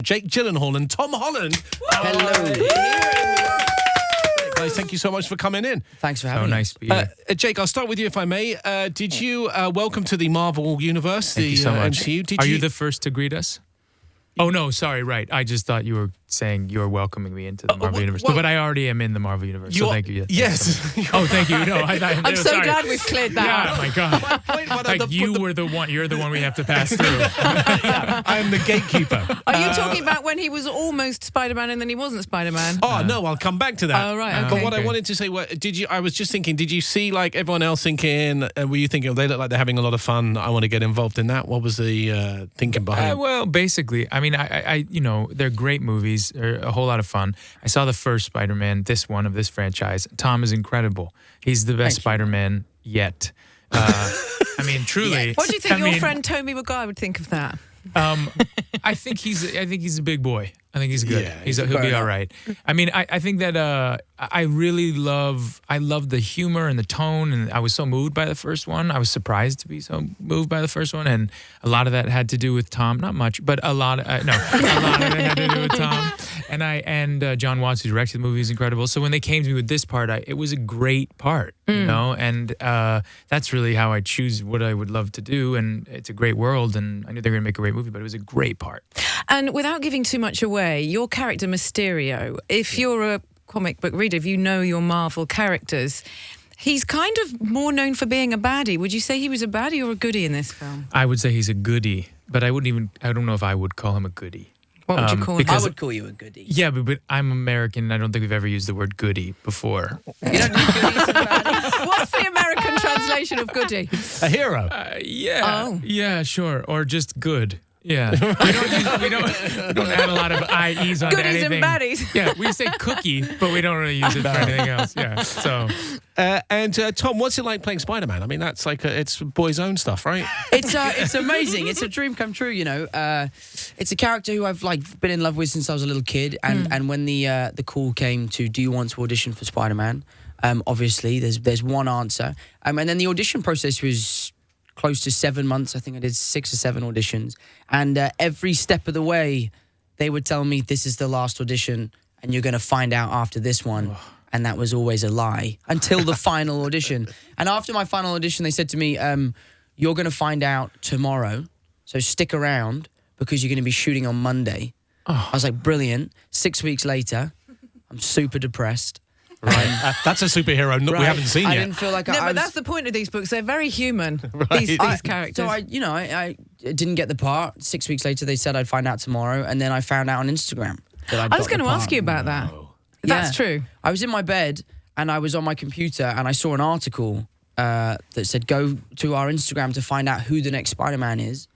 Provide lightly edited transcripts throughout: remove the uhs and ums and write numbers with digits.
Jake Gyllenhaal and Tom Holland. Hello. Guys, thank you so much for coming in. Thanks for having me. Nice to be here. Jake, I'll start with you if I may. Did you welcome to the Marvel Universe, Thank you so much. MCU? Are you the first to greet us? Oh, no, sorry, right. I just thought you were saying you were welcoming me into the Marvel Universe. But I already am in the Marvel Universe, so thank you. Yes. Oh, thank you. No, I'm so glad we've cleared that Yeah, up. my God. Like you were the one, you're the one we have to pass through. I am the gatekeeper. Are you talking about when he was almost Spider-Man and then he wasn't Spider-Man? Oh, no, I'll come back to that. Oh, right, okay. But what I wanted to say, I was just thinking, did you see like everyone else thinking, were you thinking, they look like they're having a lot of fun, I want to get involved in that? What was the thinking behind it? Well, basically, I mean, I they're great movies. They're a whole lot of fun. I saw the first Spider-Man, this one of this franchise. Tom is incredible. He's the best Spider-Man yet. I mean, truly. What do you think your friend Tobey Maguire would think of that? I think he's a big boy. I think he's good. Yeah, he'll be all right. I mean, I think that I really love the humor and the tone, and I was so moved by the first one. I was surprised to be so moved by the first one, and a lot of that had to do with Tom. Not much, but a lot of it had to do with Tom. And John Watts, who directed the movie, is incredible. So when they came to me with this part, it was a great part, you know, and that's really how I choose what I would love to do. And it's a great world, and I knew they were going to make a great movie, but it was a great part. And without giving too much away, your character Mysterio, if you're a comic book reader, if you know your Marvel characters, he's kind of more known for being a baddie. Would you say he was a baddie or a goodie in this film? I would say he's a goodie, but I don't know if I would call him a goodie. What would you call him? I would call you a goodie. Yeah, but I'm American, and I don't think we've ever used the word goodie before. You don't need goodies and baddies. What's the American translation of goodie? A hero. Yeah, sure. Or just good. Yeah. we don't add a lot of IEs onto Goodies anything. and baddies. Yeah, we say cookie, but we don't really use it for anything else. Yeah, so. And Tom, what's it like playing Spider-Man? I mean, that's like it's boys' own stuff, right? It's amazing. It's a dream come true, you know. It's a character who I've been in love with since I was a little kid, and when the call came to, do you want to audition for Spider-Man? Obviously, there's one answer, and then the audition process was close to 7 months. I think I did 6 or 7 auditions, and every step of the way, they would tell me, this is the last audition, and you're going to find out after this one. And that was always a lie until the final audition. And after my final audition, they said to me, you're going to find out tomorrow, so stick around because you're going to be shooting on Monday. I was like, brilliant. 6 weeks later, I'm super depressed. Right. That's a superhero we haven't seen yet. I didn't feel like but that's the point of these books. They're very human, Right. these characters. So I didn't get the part. 6 weeks later, they said I'd find out tomorrow. And then I found out on Instagram that I'd I was got going the to ask part. you about that. Yeah. That's true. I was in my bed and I was on my computer and I saw an article that said, go to our Instagram to find out who the next Spider-Man is.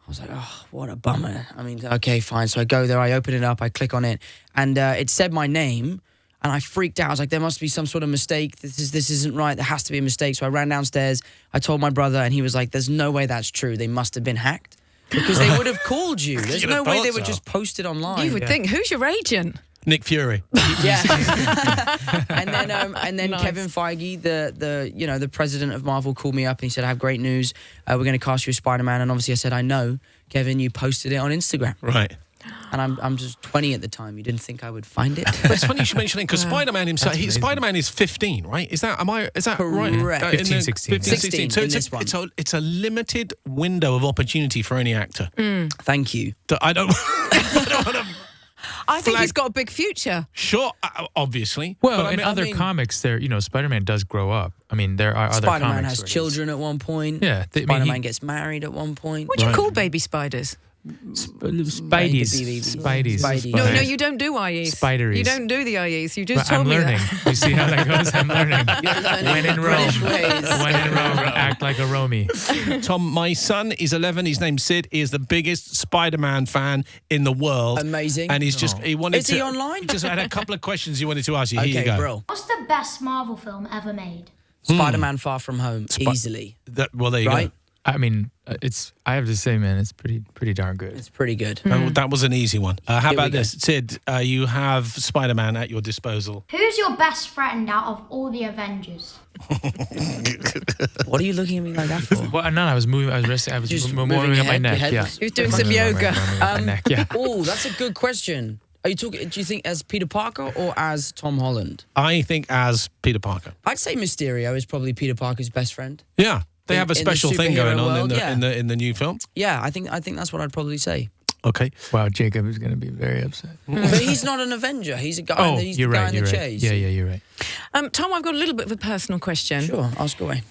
I was like, oh, what a bummer. I mean, okay, fine. So I go there, I open it up, I click on it, and it said my name, and I freaked out. I was like, there must be some sort of mistake. This isn't right. There has to be a mistake. So I ran downstairs. I told my brother, and he was like, there's no way that's true. They must have been hacked. Because they would have called you. There's You'd no have way thought they would so. just post it online. You would think, who's your agent? Nick Fury. Yeah. and then Nice. Kevin Feige, the president of Marvel, called me up and he said, I have great news. We're going to cast you as Spider-Man. And obviously I said, I know, Kevin, you posted it on Instagram. Right. And I'm just 20 at the time. You didn't think I would find it? But it's funny you should mention it because Spider-Man himself, Spider-Man is 15, right? Is that right? Correct. 15, 16. 16 So in this one. it's a limited window of opportunity for any actor. Thank you. I don't want to... I think he's got a big future. Sure, obviously. Well, but in other comics, Spider-Man does grow up. I mean, there are other comics. Spider-Man has where children at one point. Yeah, Spider-Man gets married at one point. What do you call baby spiders? Spideys. No, you don't do IEs. Spideries. You don't do the IEs. You just But told I'm me learning. that. You see how that goes? I'm learning. When in Rome. British ways. When in Rome, act like a Romie. Tom, my son is 11. His name's Sid. He is the biggest Spider-Man fan in the world. Amazing. And he's just, he wanted Is to... he online? He just had a couple of questions he wanted to ask you. Here you Okay, go. bro. What's the best Marvel film ever made? Spider-Man Far From Home, easily. Well, there you Right? go. I mean, I have to say, man, it's pretty darn good. It's pretty good. That was an easy one. How Here we about go. this? Sid, you have Spider-Man at your disposal. Who's your best friend out of all the Avengers? What are you looking at me like that for? Well, no, I was moving. I was resting. I was Just warming moving up my your neck. head? Yeah. He was doing some yoga. Warming up my neck. Yeah. Oh, that's a good question. Are you talking? Do you think as Peter Parker or as Tom Holland? I think as Peter Parker. I'd say Mysterio is probably Peter Parker's best friend. Yeah, they have a In the special thing going superhero on world, in the new film. Yeah, I think that's what I'd probably say. Okay. Wow, Jacob is going to be very upset. But he's not an Avenger. He's a guy. He's you're the guy right. in You're the right. chase. Yeah, you're right. Tom, I've got a little bit of a personal question. Sure, ask away.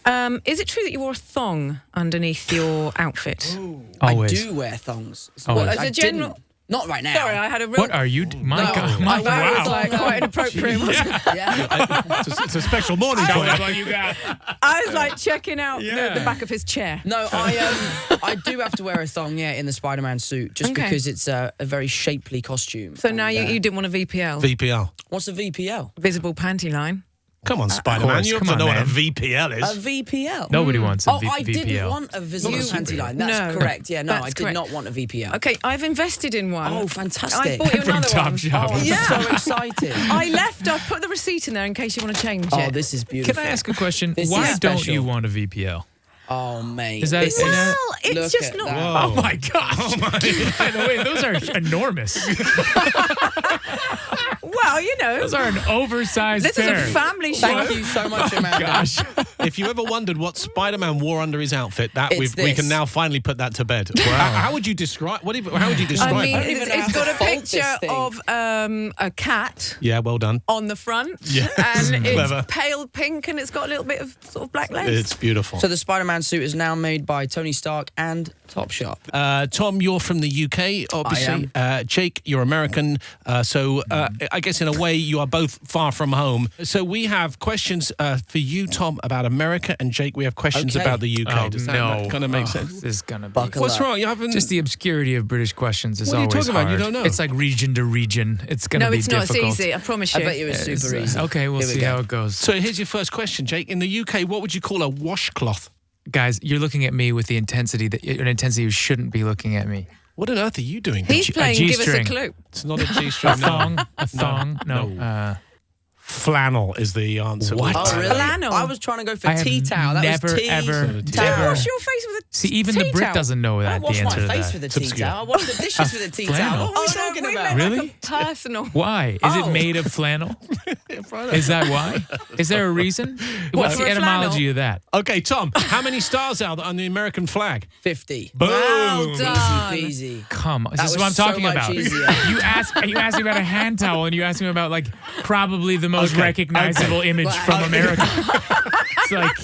Is it true that you wore a thong underneath your outfit? Always. I do wear thongs. Always. As I a general. didn't. Not right now. Sorry, I had a real. What are you? My No. God. My, That was wow. like quite inappropriate. wasn't it? Yeah. It's a special morning for you. you got. I was like checking out the back of his chair. No, I do have to wear a thong, in the Spider-Man suit, just Okay. because it's a very shapely costume. So now And, you didn't want a VPL, VPL. What's a VPL? visible panty line. Come on, Spider-Man. course. You have Come to on, know what a man. VPL A is. VPL. Nobody wants a Oh, I VPL. didn't want a visible Not a panty superhero. line. That's No, correct. Yeah, no, that's I did correct. not want a VPL. Okay, I've invested in one. Oh, I fantastic. bought you From another one. Topshop. Oh, I'm Yeah. so excited. I put the receipt in there in case you want to change Oh, it. this is beautiful. Can I ask a question? This Why is don't special. you want a VPL? Oh, mate. Is that- this is that- Well, it's look just at not. that. Oh my gosh! By the way, those are enormous. Well, you know, Those are an oversized this is pair. a family show. Thank you so much, Amanda. Gosh. If you ever wondered what Spider-Man wore under his outfit, It's we this. can now finally put that to bed. How would you describe? How would you describe I mean, that? don't even know it's how got to a fold picture this thing. of a cat Yeah, well done. on the front. Yeah. And it's Clever. pale pink and it's got a little bit of sort of black legs. It's beautiful. So the Spider-Man suit is now made by Tony Stark and Topshop. Tom, you're from the UK, obviously. Jake, you're American. I guess in a way you are both far from home. So we have questions for you, Tom, about America, and Jake, we have questions Okay. about the UK. Oh, Does that no. kind of make sense? This is gonna be. Buckle What's up. wrong? You haven't. Just the obscurity of British questions is What are you always talking about? You hard. don't know. It's like region to region. It's gonna No, be it's not. difficult. It's easy. I promise I you. bet you it's super easy. Okay, we'll Here we see go. how it goes. So here's your first question, Jake. In the UK, what would you call a washcloth? Guys, you're looking at me with the intensity you shouldn't be looking at me. What on earth are you doing? He's playing Give Us a G-string. Clue. It's not a G-string. A thong? No. Flannel is the answer. What? Oh, really? Flannel. I was trying to go for I have tea towel. That never, was tea ever, Don't ever. wash your face with a See, even tea the Brit towel. doesn't know I that the wash answer my to face that. with a It's tea obscure. towel. I wash the dishes with a tea flannel. towel. What are we Oh, no, talking we about? meant Really? like a personal. Why? Is it Oh. made of flannel? Is that why? Is there a reason? What's For the a etymology of that? Okay, Tom, how many stars are there on the American flag? 50. Boom. Well done. Easy. Come on, this is was what I'm so talking much about. easier. You asked me about a hand towel, and you asked me about like probably the most Okay, recognizable image Well, from America. It's like,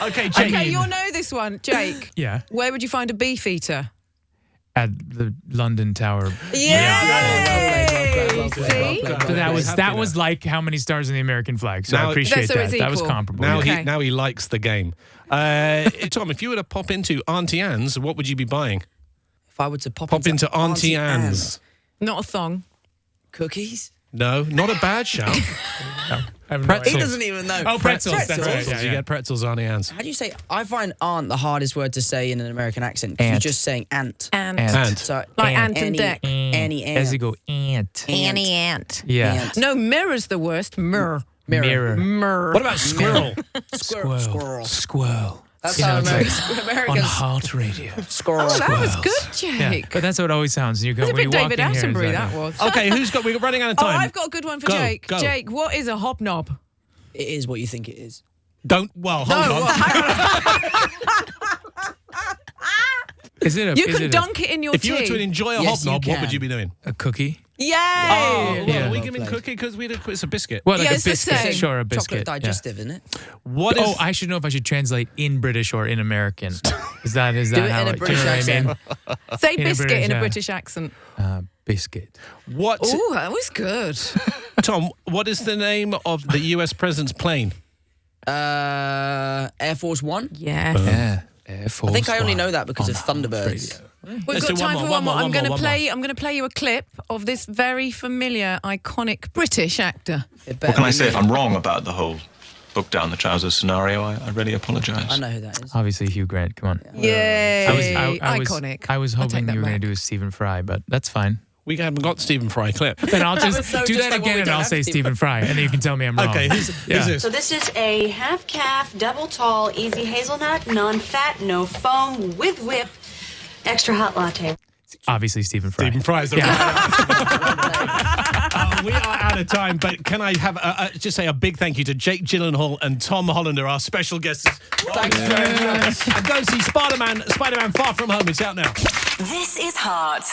Okay, Jake. Okay, you'll know this one, Jake. yeah, Where would you find a beef eater? at the London Tower. Well played. See? But that was like how many stars in the American flag. So Now- I appreciate So that. it's That was equal. comparable. Now yeah. Okay. now he likes the game. Tom, if you were to pop into Auntie Anne's, what would you be buying? If I were to pop Into Auntie Anne's. Not a thong. Cookies? No, not a bad shout. I have no Pretzels. He idea. doesn't even know. Oh, pretzels. That's right. Pretzels. Yeah, You yeah. get pretzels, Auntie Anne's. How do you say? I find aunt the hardest word to say in an American accent. 'Cause You're Ant. just saying ant. Ant. Ant. So Like Ant. Ant and Dec. Annie ant. As you go, ant. Annie Ant. Yeah. Ant. No, mirror's the worst. Mirror. Mirror. Mirror. What about squirrel? Squirrel. Squirrel. That's You how know, it's Americans. On Americans Heart Radio. squirrel. Oh, that was Squirrels. good, Yeah, Jake. but that's how it always sounds. You go It was a when you bit walk David in here. Attenborough, it's that like, was. Okay, who's got? We're running out of Oh, time. I've got a good one for Go, Jake. go. Jake, what is a hobnob? It is what you think it is. Don't. Well, hold on. Is it a? You is can it dunk it in your If tea. you were to enjoy a Yes, you hobnob, what can. would you be doing? a cookie? Yay! Well, Yeah. are we Well giving played. cookie because it's a biscuit? Well, like Yeah, a it's the biscuit. same. Sure, a biscuit. Chocolate digestive, isn't it? What Yeah. if? Oh, I should know if I should translate in British or in American. Is that Do it how in a it? British do you know what I mean? accent. Say In a biscuit British, in a yeah. British accent. Biscuit. What? Ooh, that was good. Tom, what is the name of the U.S. president's plane? Air Force One. Yes. Yeah. Air Force I think I only One know that because on of Thunderbirds. radio. We've Let's got do time for one more. I'm going to one play. I'm going to play you a clip of this very familiar, iconic British actor. It What better can I be say? me. If I'm wrong about the whole book down the trousers scenario, I really apologise. I know who that is. Obviously, Hugh Grant. Come on. Yay! I was iconic. I was I'll take hoping that you were going back. to do a Stephen Fry, but that's fine. We haven't got Stephen Fry clip. Then I'll just was so do just that like what again we and don't I'll have say to do. Stephen Fry, and then you can tell me I'm wrong. Okay, who's this? So this is a half calf, double tall, easy hazelnut, non-fat, no foam, with whip, extra hot latte. Obviously, Stephen Fry. Stephen Fry is the right answer. We are out of time, but can I have just say a big thank you to Jake Gyllenhaal and Tom Holland, our special guests. Thanks very much. And go see Spider-Man Far From Home. It's out now. This is Heart.